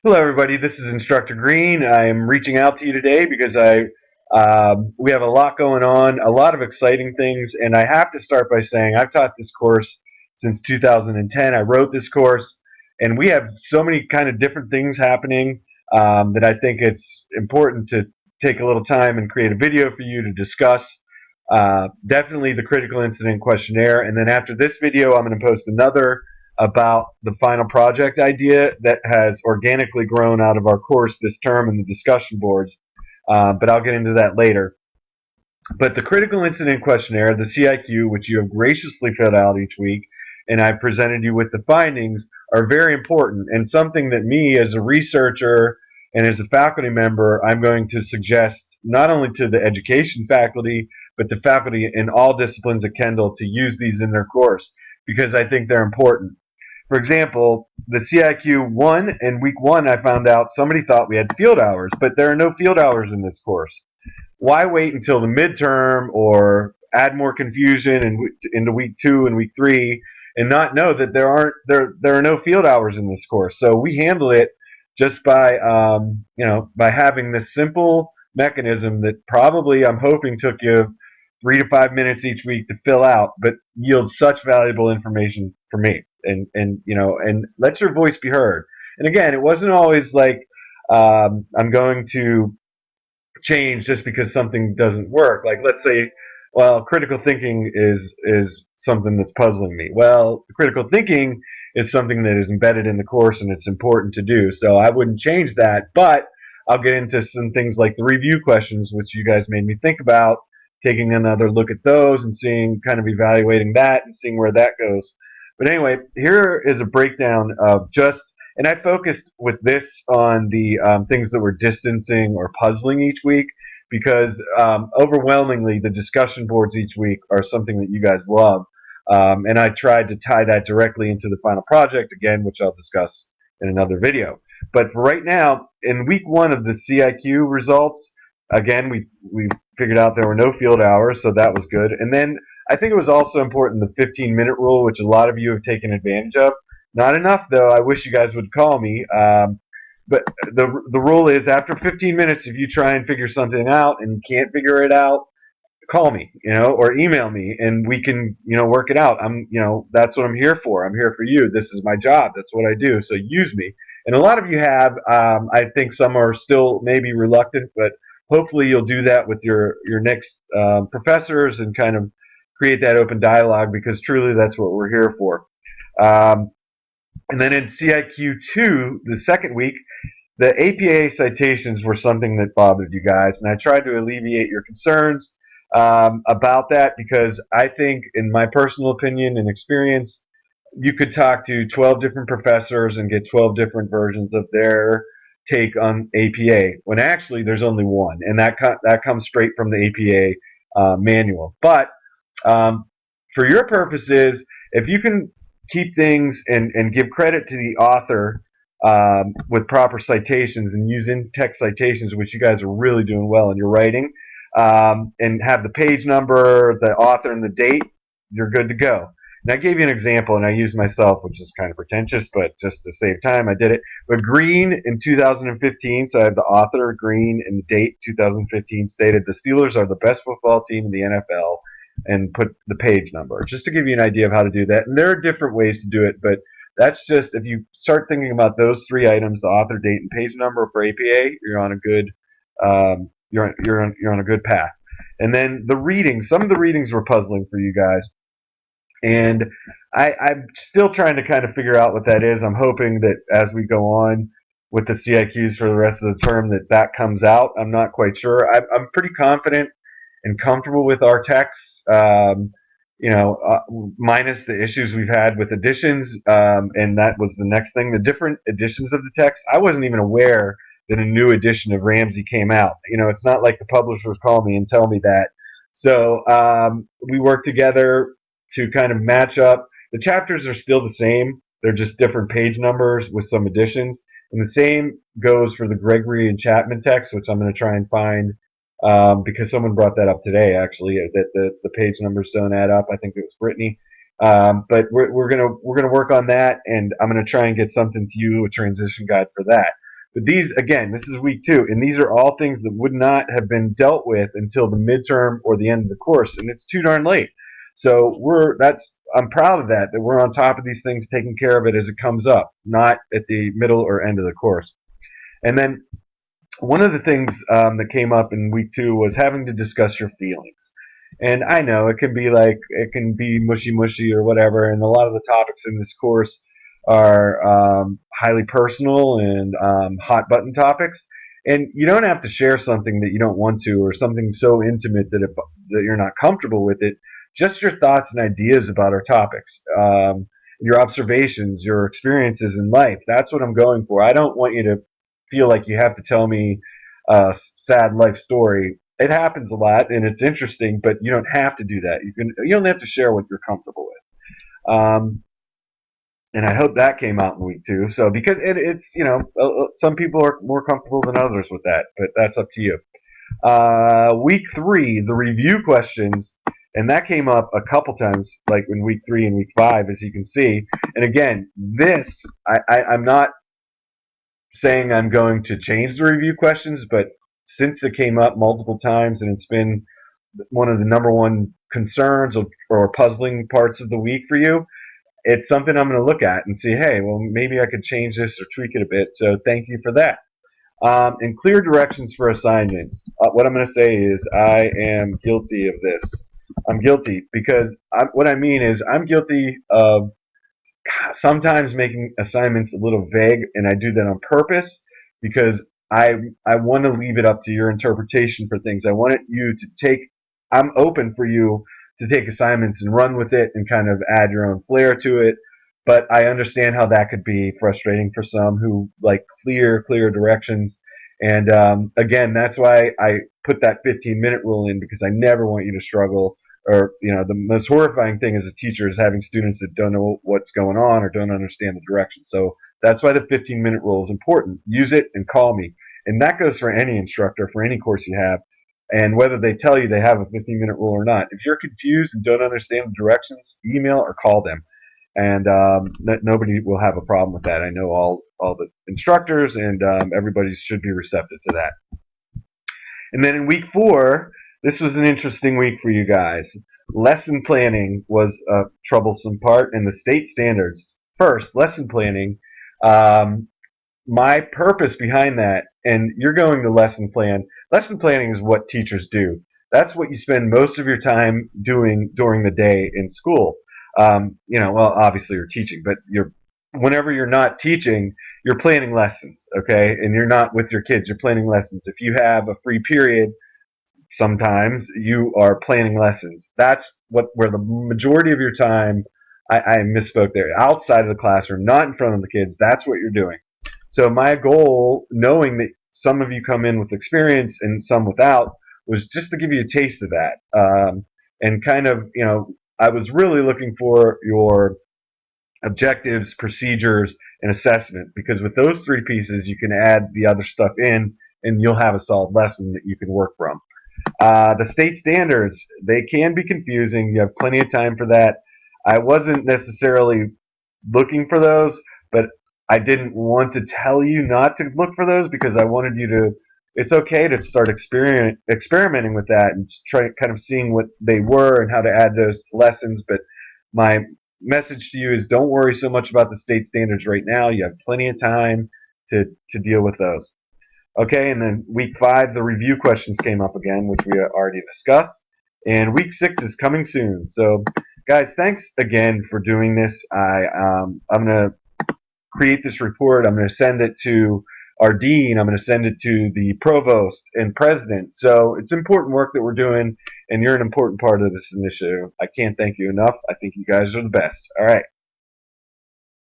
Hello, everybody. This is Instructor Green. I'm reaching out to you today because we have a lot going on, a lot of exciting things, and I have to start by saying I've taught this course since 2010. I wrote this course, and we have so many kind of different things happening that I think it's important to take a little time and create a video for you to discuss. Definitely the critical incident questionnaire, and then after this video, I'm going to post another about the final project idea that has organically grown out of our course this term in the discussion boards, but I'll get into that later. But the critical incident questionnaire, the CIQ, which you have graciously filled out each week, and I presented you with the findings, are very important and something that me as a researcher and as a faculty member, I'm going to suggest not only to the education faculty, but to faculty in all disciplines at Kendall to use these in their course because I think they're important. For example, the CIQ 1 in week 1, I found out somebody thought we had field hours, but there are no field hours in this course. Why wait until the midterm or add more confusion into week 2 and week 3 and not know that there are no field hours in this course? So we handle it just by by having this simple mechanism that probably I'm hoping took you 3 to 5 minutes each week to fill out, but yields such valuable information for me. And let your voice be heard. And again, it wasn't always like I'm going to change just because something doesn't work. Like let's say, well, critical thinking is something that's puzzling me. Well, critical thinking is something that is embedded in the course and it's important to do. So I wouldn't change that, but I'll get into some things like the review questions, which you guys made me think about, taking another look at those and seeing, kind of evaluating that and seeing where that goes. But anyway, here is a breakdown of just, and I focused with this on the things that were distancing or puzzling each week because overwhelmingly the discussion boards each week are something that you guys love. And I tried to tie that directly into the final project again, which I'll discuss in another video. But for right now, in week 1 of the CIQ results, again, we figured out there were no field hours, so that was good. And then I think it was also important the 15-minute rule, which a lot of you have taken advantage of. Not enough, though. I wish you guys would call me. But the rule is after 15 minutes, if you try and figure something out and can't figure it out, call me, or email me, and we can, work it out. That's what I'm here for. I'm here for you. This is my job. That's what I do. So use me. And a lot of you have. I think some are still maybe reluctant, but hopefully you'll do that with your next professors and kind of create that open dialogue because truly that's what we're here for. Um, and then in CIQ2, the second week, the APA citations were something that bothered you guys, and I tried to alleviate your concerns about that because I think, in my personal opinion and experience, you could talk to 12 different professors and get 12 different versions of their take on APA, when actually there's only one, and that comes straight from the APA manual. But um, for your purposes, if you can keep things and give credit to the author with proper citations and use in-text citations, which you guys are really doing well in your writing, and have the page number, the author, and the date, you're good to go. And I gave you an example, and I used myself, which is kind of pretentious, but just to save time, I did it. But Green in 2015, so I have the author, Green, and the date, 2015, stated the Steelers are the best football team in the NFL, and put the page number, just to give you an idea of how to do that. And there are different ways to do it, but that's just, if you start thinking about those 3 items, the author, date, and page number for APA, you're on a good you're on a good path. And then the readings, some of the readings were puzzling for you guys, and I'm still trying to kind of figure out what that is. I'm hoping that as we go on with the CIQs for the rest of the term, that comes out. I'm not quite sure. I'm pretty confident and comfortable with our texts. Minus the issues we've had with editions, and that was the next thing. The different editions of the text. I wasn't even aware that a new edition of Ramsey came out. It's not like the publishers call me and tell me that. So we work together to kind of match up. The chapters are still the same. They're just different page numbers with some additions. And the same goes for the Gregory and Chapman text, which I'm going to try and find because someone brought that up today, actually, that the page numbers don't add up. I think it was Brittany. But we're gonna work on that, and I'm gonna try and get something to you, a transition guide for that. But these, again, this is week 2, and these are all things that would not have been dealt with until the midterm or the end of the course, and it's too darn late. So I'm proud of that we're on top of these things, taking care of it as it comes up, not at the middle or end of the course. And then one of the things that came up in week 2 was having to discuss your feelings. And I know it can be mushy mushy or whatever, and a lot of the topics in this course are highly personal and hot button topics. And you don't have to share something that you don't want to, or something so intimate that you're not comfortable with it. Just your thoughts and ideas about our topics, your observations, your experiences in life. That's what I'm going for. I don't want you to feel like you have to tell me a sad life story. It happens a lot and it's interesting, but you don't have to do that. You only have to share what you're comfortable with. And I hope that came out in week 2. So because it's some people are more comfortable than others with that, but that's up to you. Week 3, the review questions, and that came up a couple times, like in week 3 and week 5, as you can see. And again, I'm not saying I'm going to change the review questions, but since it came up multiple times and it's been one of the number one concerns or puzzling parts of the week for you, it's something I'm going to look at and see, hey, well, maybe I could change this or tweak it a bit. So thank you for that. And clear directions for assignments. What I'm going to say is I am guilty of this. I'm guilty because what I mean is I'm guilty of sometimes making assignments a little vague, and I do that on purpose because I want to leave it up to your interpretation for things. I want you to take. I'm open for you to take assignments and run with it and kind of add your own flair to it. But I understand how that could be frustrating for some who like clear directions. And again, that's why I put that 15-minute rule in, because I never want you to struggle. Or, the most horrifying thing as a teacher is having students that don't know what's going on or don't understand the direction. So that's why the 15-minute rule is important. Use it and call me. And that goes for any instructor, for any course you have. And whether they tell you they have a 15-minute rule or not, if you're confused and don't understand the directions, email or call them. And nobody will have a problem with that. I know all the instructors, and everybody should be receptive to that. And then in week 4, this was an interesting week for you guys. Lesson planning was a troublesome part, and the state standards. First, lesson planning. My purpose behind that, and you're going to lesson plan. Lesson planning is what teachers do. That's what you spend most of your time doing during the day in school. Well, obviously you're teaching, but whenever you're not teaching, you're planning lessons, okay? And you're not with your kids, you're planning lessons. If you have a free period, sometimes you are planning lessons. That's where the majority of your time, I misspoke there, outside of the classroom, not in front of the kids, that's what you're doing. So my goal, knowing that some of you come in with experience and some without, was just to give you a taste of that. And kind of, I was really looking for your objectives, procedures, and assessment, because with those 3 pieces, you can add the other stuff in and you'll have a solid lesson that you can work from. The state standards, they can be confusing. You have plenty of time for that. I wasn't necessarily looking for those, but I didn't want to tell you not to look for those because I wanted you to, it's okay to start experimenting with that and just try kind of seeing what they were and how to add those lessons. But my message to you is don't worry so much about the state standards right now. You have plenty of time to deal with those. Okay, and then week 5, the review questions came up again, which we already discussed. And week 6 is coming soon. So, guys, thanks again for doing this. I'm going to create this report. I'm going to send it to our dean. I'm going to send it to the provost and president. So it's important work that we're doing, and you're an important part of this initiative. I can't thank you enough. I think you guys are the best. All right.